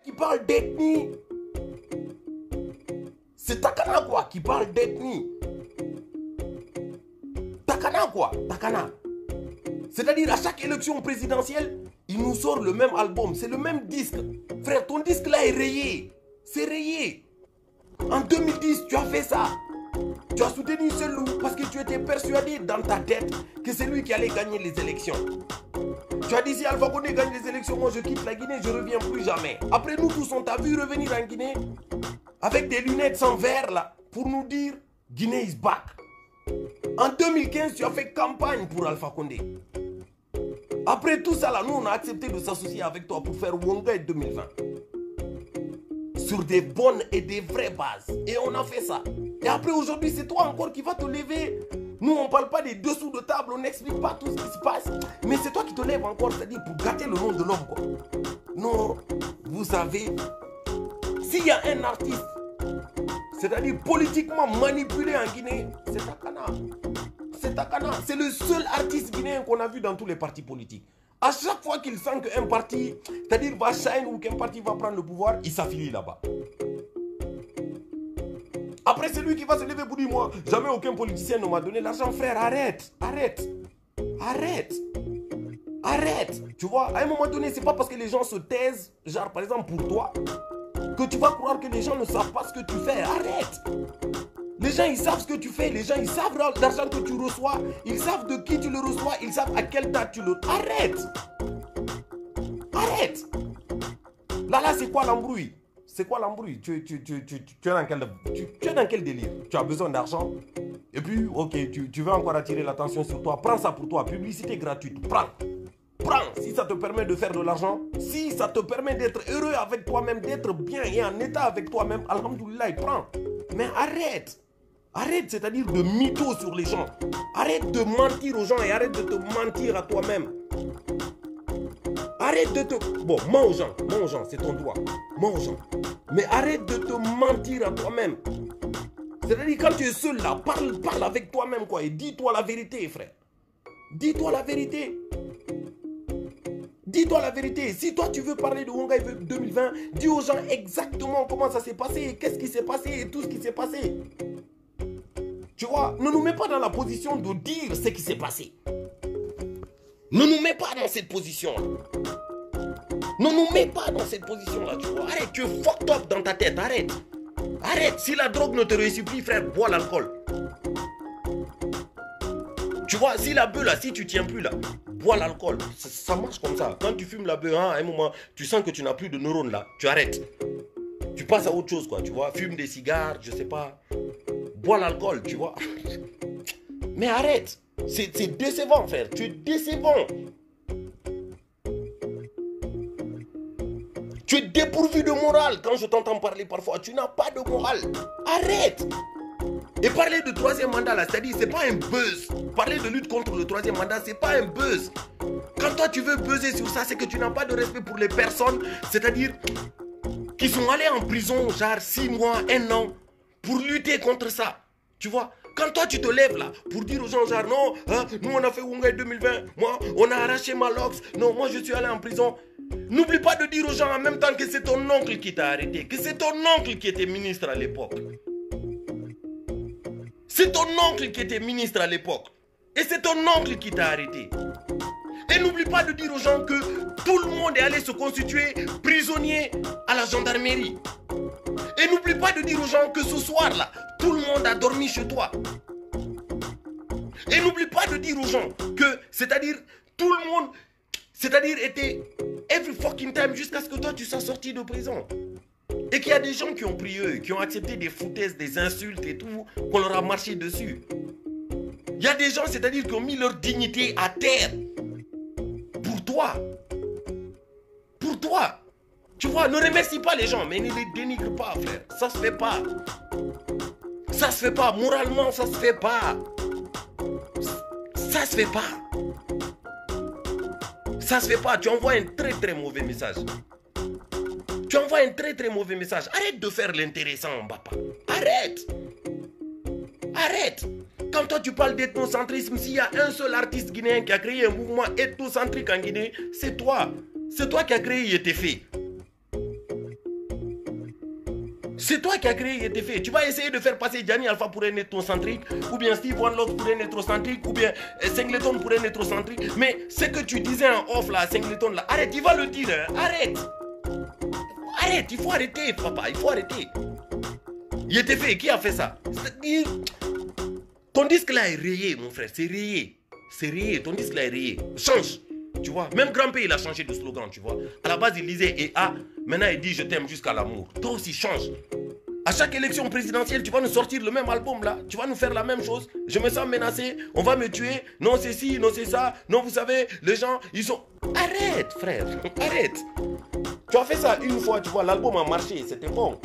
qui parle d'ethnie. C'est Takana quoi qui parle d'ethnie. Takana quoi, Takana. C'est-à-dire à chaque élection présidentielle, il nous sort le même album, c'est le même disque. Frère, ton disque là est rayé. C'est rayé. En 2010, tu as fait ça. Tu as soutenu ce loup parce que tu étais persuadé dans ta tête que c'est lui qui allait gagner les élections. Tu as dit si Alpha Condé gagne les élections, moi je quitte la Guinée, je ne reviens plus jamais. Après nous tous, on t'a vu revenir en Guinée avec des lunettes sans verre là pour nous dire Guinée is back. En 2015, tu as fait campagne pour Alpha Condé. Après tout ça là, nous on a accepté de s'associer avec toi pour faire Wonga 2020. Sur des bonnes et des vraies bases. Et on a fait ça. Et après aujourd'hui, c'est toi encore qui vas te lever. Nous, on ne parle pas des dessous de table, on n'explique pas tout ce qui se passe. Mais c'est toi qui te lèves encore, c'est-à-dire pour gâter le nom de l'homme, quoi. Non, vous savez, s'il y a un artiste, c'est-à-dire politiquement manipulé en Guinée, c'est Takana. C'est Takana. C'est le seul artiste guinéen qu'on a vu dans tous les partis politiques. À chaque fois qu'il sent qu'un parti, c'est-à-dire va shine ou qu'un parti va prendre le pouvoir, il s'affilie là-bas. Après, c'est lui qui va se lever pour dire, moi, jamais aucun politicien ne m'a donné l'argent. Frère, arrête, arrête, arrête, arrête. Tu vois, à un moment donné, c'est pas parce que les gens se taisent, genre par exemple pour toi, que tu vas croire que les gens ne savent pas ce que tu fais. Arrête. Les gens, ils savent ce que tu fais. Les gens, ils savent l'argent que tu reçois. Ils savent de qui tu le reçois. Ils savent à quelle date tu le... Arrête. Arrête. Là, c'est quoi l'embrouille? C'est quoi l'embrouille? Tu es dans quel délire? Tu as besoin d'argent? Et puis, ok, tu veux encore attirer l'attention sur toi. Prends ça pour toi. Publicité gratuite. Prends. Prends. Si ça te permet de faire de l'argent, si ça te permet d'être heureux avec toi-même, d'être bien et en état avec toi-même, alhamdoulilah, prends. Mais arrête. Arrête, c'est-à-dire de mytho sur les gens. Arrête de mentir aux gens et arrête de te mentir à toi-même. Arrête de te... Bon, mens aux gens, c'est ton droit. Mens aux gens. Mais arrête de te mentir à toi-même. C'est-à-dire quand tu es seul là, parle avec toi-même quoi. Et dis-toi la vérité, frère. Dis-toi la vérité. Dis-toi la vérité. Si toi tu veux parler de Wonga 2020, dis aux gens exactement comment ça s'est passé, qu'est-ce qui s'est passé et tout ce qui s'est passé. Tu vois, ne nous mets pas dans la position de dire ce qui s'est passé. Ne nous mets pas dans cette position. Ne nous mets pas dans cette position-là, tu vois. Arrête, tu es fucked up dans ta tête, arrête. Arrête, si la drogue ne te réussit plus, frère, bois l'alcool. Tu vois, si la bœuf là, si tu tiens plus là, bois l'alcool. Ça marche comme ça. Quand tu fumes la bœuf, hein, à un moment, tu sens que tu n'as plus de neurones là, tu arrêtes. Tu passes à autre chose, quoi, tu vois. Fume des cigares, je sais pas. Bois l'alcool, tu vois. Mais arrête. C'est décevant, frère. Tu es décevant. Tu es dépourvu de morale quand je t'entends parler parfois. Tu n'as pas de morale. Arrête. Et parler de troisième mandat, là, c'est-à-dire, c'est pas un buzz. Parler de lutte contre le troisième mandat, c'est pas un buzz. Quand toi, tu veux buzzer sur ça, c'est que tu n'as pas de respect pour les personnes, c'est-à-dire, qui sont allées en prison, genre 6 mois, 1 an, pour lutter contre ça. Tu vois? Quand toi, tu te lèves là, pour dire aux gens, genre, non, hein, nous, on a fait Wonga 2020, moi, on a arraché ma lox, non, moi, je suis allé en prison. N'oublie pas de dire aux gens en même temps que c'est ton oncle qui t'a arrêté, que c'est ton oncle qui était ministre à l'époque. C'est ton oncle qui était ministre à l'époque. Et c'est ton oncle qui t'a arrêté. Et n'oublie pas de dire aux gens que tout le monde est allé se constituer prisonnier à la gendarmerie. Et n'oublie pas de dire aux gens que ce soir-là, tout le monde a dormi chez toi. Et n'oublie pas de dire aux gens que, c'est-à-dire, tout le monde, c'est-à-dire, était every fucking time jusqu'à ce que toi, tu sois sorti de prison. Et qu'il y a des gens qui ont prié, qui ont accepté des foutaises, des insultes et tout, qu'on leur a marché dessus. Il y a des gens, c'est-à-dire, qui ont mis leur dignité à terre. Pour toi. Pour toi. Tu vois, ne remercie pas les gens, mais ne les dénigre pas, frère. Ça se fait pas. Ça se fait pas. Moralement, ça se fait pas. Ça se fait pas. Ça se fait pas. Tu envoies un très très mauvais message. Tu envoies un très très mauvais message. Arrête de faire l'intéressant, Mbappa. Arrête. Arrête. Quand toi tu parles d'ethnocentrisme, s'il y a un seul artiste guinéen qui a créé un mouvement ethnocentrique en Guinée, c'est toi. C'est toi qui as créé YTF. C'est toi qui as créé YTF. Tu vas essayer de faire passer Gianni Alpha pour un éthnocentrique, ou bien Steve One Love pour un éthnocentrique, ou bien Singleton pour un éthnocentrique. Mais ce que tu disais en off là, Singleton là, arrête, il va le dire, hein, arrête. Arrête, il faut arrêter, papa, il faut arrêter. YTF, qui a fait ça? C'est-à-dire, ton disque là est rayé, mon frère, c'est rayé. C'est rayé, ton disque là est rayé. Change, tu vois. Même Grand P, il a changé de slogan, tu vois. À la base, il disait « EA », maintenant il dit « Je t'aime jusqu'à l'amour ». Toi aussi, change. À chaque élection présidentielle, tu vas nous sortir le même album là. Tu vas nous faire la même chose. Je me sens menacé, on va me tuer. Non, c'est ci, non, c'est ça. Non, vous savez, les gens, ils sont... Arrête, frère, arrête. Tu as fait ça une fois, tu vois, l'album a marché, c'était bon.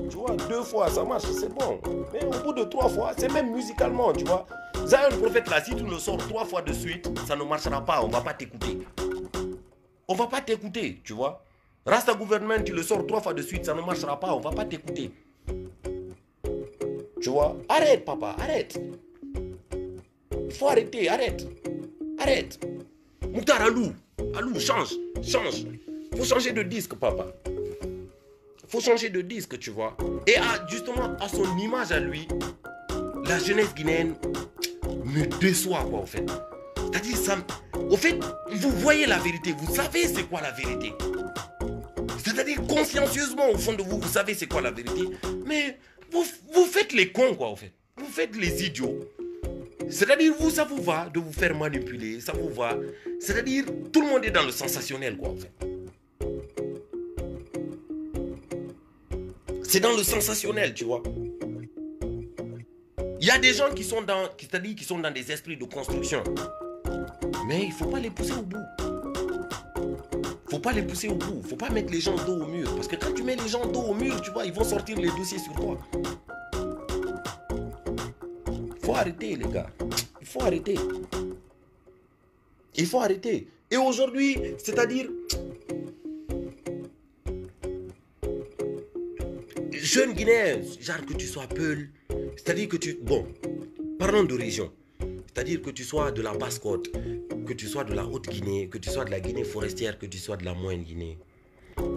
Tu vois, 2 fois, ça marche, c'est bon. Mais au bout de 3 fois, c'est même musicalement, tu vois. Zion Prophète là, si tu le sors 3 fois de suite, ça ne marchera pas, on va pas t'écouter. On va pas t'écouter, tu vois. Rasta Gouvernement, tu le sors 3 fois de suite, ça ne marchera pas, on va pas t'écouter. Tu vois. Arrête, papa, arrête. Il faut arrêter, arrête. Arrête. Mouktar Alou, change, change. Faut changer de disque, papa. Faut changer de disque, tu vois. Et justement, à son image à lui, la jeunesse guinéenne me déçoit, quoi, en fait. C'est-à-dire, ça... Au fait, vous voyez la vérité, vous savez c'est quoi la vérité. C'est-à-dire, consciencieusement, au fond de vous, vous savez c'est quoi la vérité. Mais vous faites les cons, quoi, en fait. Vous faites les idiots. C'est-à-dire, vous, ça vous va de vous faire manipuler, ça vous va. C'est-à-dire, tout le monde est dans le sensationnel, quoi, en fait. C'est dans le sensationnel, tu vois. Il y a des gens qui sont dans, c'est-à-dire qui sont dans des esprits de construction. Mais il ne faut pas les pousser au bout. Il ne faut pas les pousser au bout. Il ne faut pas mettre les gens dos au mur. Parce que quand tu mets les gens dos au mur, tu vois, ils vont sortir les dossiers sur toi. Il faut arrêter, les gars. Il faut arrêter. Il faut arrêter. Et aujourd'hui, c'est-à-dire... Jeune Guinéen, genre que tu sois Peul, c'est-à-dire que tu... Bon, parlons de région. C'est-à-dire que tu sois de la Basse-Côte, que tu sois de la Haute-Guinée, que tu sois de la Guinée forestière, que tu sois de la Moyenne Guinée.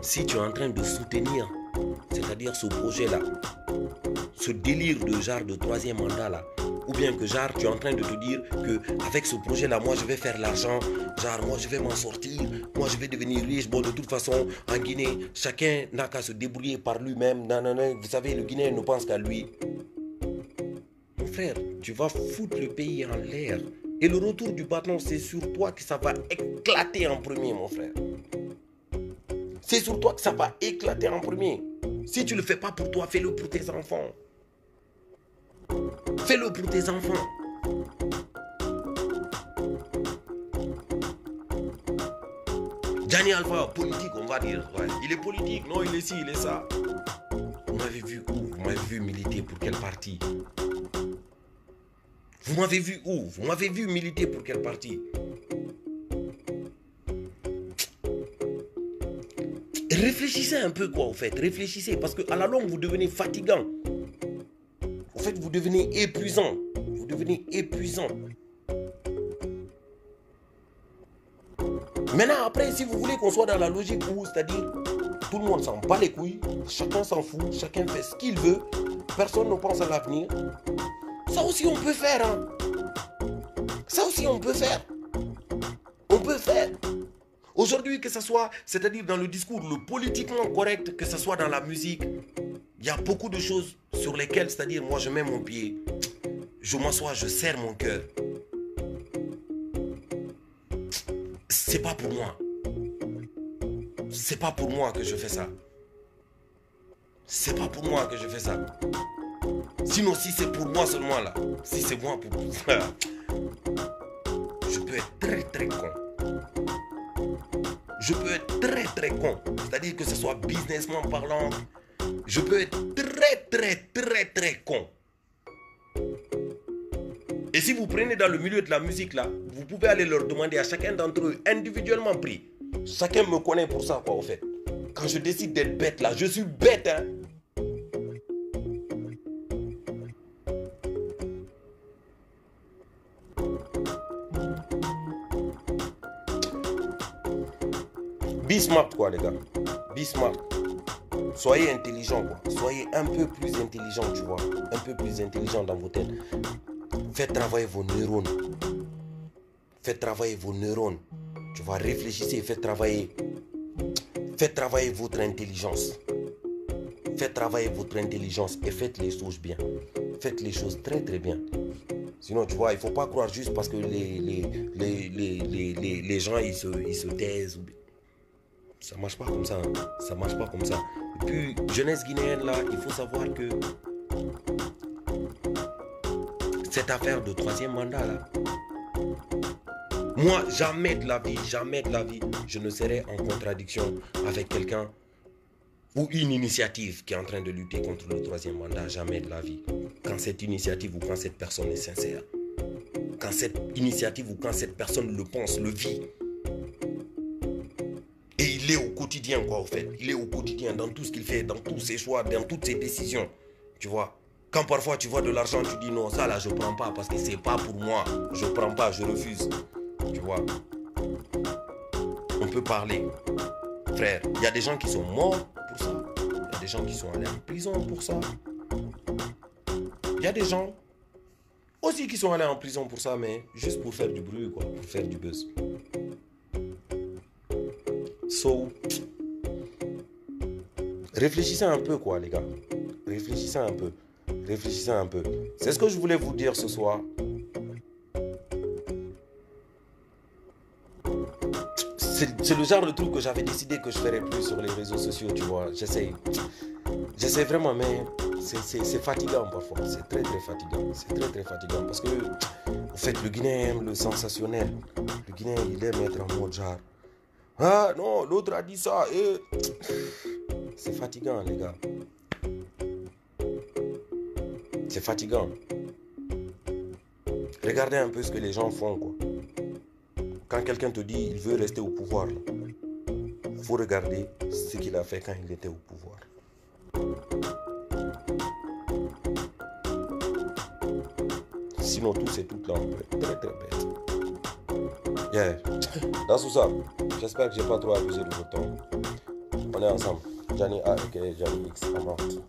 Si tu es en train de soutenir, c'est-à-dire ce projet-là, ce délire de genre de 3e mandat là, ou bien que genre tu es en train de te dire que avec ce projet-là, moi je vais faire l'argent, genre moi je vais m'en sortir, moi je vais devenir riche. Bon, de toute façon, en Guinée, chacun n'a qu'à se débrouiller par lui-même. Non, non, non, vous savez, le Guinéen ne pense qu'à lui. Mon frère, tu vas foutre le pays en l'air. Et le retour du bâton, c'est sur toi que ça va éclater en premier, mon frère. C'est sur toi que ça va éclater en premier. Si tu ne le fais pas pour toi, fais-le pour tes enfants. Fais-le pour tes enfants. Gianni Alpha, politique, on va dire. Ouais. Il est politique, non, il est ci, il est ça. Vous m'avez vu où? Vous m'avez vu militer pour quel parti? Vous m'avez vu où? Vous m'avez vu militer pour quel parti? Réfléchissez un peu, quoi, au fait. Réfléchissez, parce qu'à la longue, vous devenez fatigant. En fait, vous devenez épuisant. Vous devenez épuisant. Maintenant, après, si vous voulez qu'on soit dans la logique où, c'est-à-dire, tout le monde s'en bat les couilles, chacun s'en fout, chacun fait ce qu'il veut, personne ne pense à l'avenir, ça aussi on peut faire. Hein. Ça aussi on peut faire. On peut faire. Aujourd'hui, que ce soit, c'est-à-dire dans le discours, le politiquement correct, que ce soit dans la musique, il y a beaucoup de choses sur lesquelles, c'est-à-dire, moi je mets mon pied, je m'assois, je serre mon cœur. C'est pas pour moi. C'est pas pour moi que je fais ça. C'est pas pour moi que je fais ça. Sinon, si c'est pour moi seulement là, si c'est moi pour ça, je peux être très très con. Je peux être très très con. C'est-à-dire que ce soit businessment parlant, je peux être très très très très con. Et si vous prenez dans le milieu de la musique là, vous pouvez aller leur demander à chacun d'entre eux individuellement pris. Chacun me connaît pour ça, quoi, au fait. Quand je décide d'être bête là, je suis bête, hein. Be smart, quoi, les gars. Be smart. Soyez intelligent, quoi. Soyez un peu plus intelligent, tu vois. Un peu plus intelligent dans vos têtes. Faites travailler vos neurones. Faites travailler vos neurones. Tu vois, réfléchissez, faites travailler votre intelligence. Faites travailler votre intelligence et faites les choses bien. Faites les choses très très bien. Sinon, tu vois, il ne faut pas croire juste parce que les gens, ils se taisent. Ça ne marche pas comme ça. Hein. Ça marche pas comme ça. Et puis, jeunesse guinéenne, là, il faut savoir que cette affaire de 3e mandat, là, moi, jamais de la vie, je ne serai en contradiction avec quelqu'un ou une initiative qui est en train de lutter contre le 3e mandat. Jamais de la vie. Quand cette initiative ou quand cette personne est sincère. Quand cette initiative ou quand cette personne le pense, le vit. Et il est au quotidien, quoi, au fait. Il est au quotidien dans tout ce qu'il fait, dans tous ses choix, dans toutes ses décisions. Tu vois. Quand parfois tu vois de l'argent, tu dis non, ça là, je prends pas parce que c'est pas pour moi. Je prends pas, je refuse. Tu vois. On peut parler. Frère, il y a des gens qui sont morts pour ça. Il y a des gens qui sont allés en prison pour ça. Il y a des gens aussi qui sont allés en prison pour ça, mais juste pour faire du bruit, quoi, pour faire du buzz. So, réfléchissez un peu, quoi, les gars. Réfléchissez un peu. Réfléchissez un peu. C'est ce que je voulais vous dire ce soir. C'est le genre de truc que j'avais décidé que je ferais plus sur les réseaux sociaux, tu vois. J'essaie vraiment, mais c'est fatigant parfois. C'est très très fatigant. C'est très très fatigant parce que, en fait, le Guinéen aime le sensationnel. Le Guinéen, il aime être en mode genre, ah non, l'autre a dit ça. Et... c'est fatigant, les gars. C'est fatigant. Regardez un peu ce que les gens font, quoi. Quand quelqu'un te dit il veut rester au pouvoir, il faut regarder ce qu'il a fait quand il était au pouvoir. Sinon, tout c'est tout là, on peut être très très bête. Yeah. Dans tout ça, j'espère que j'ai pas trop abusé de votre temps. On est ensemble. Johnny A, aka Johnny X, en vente.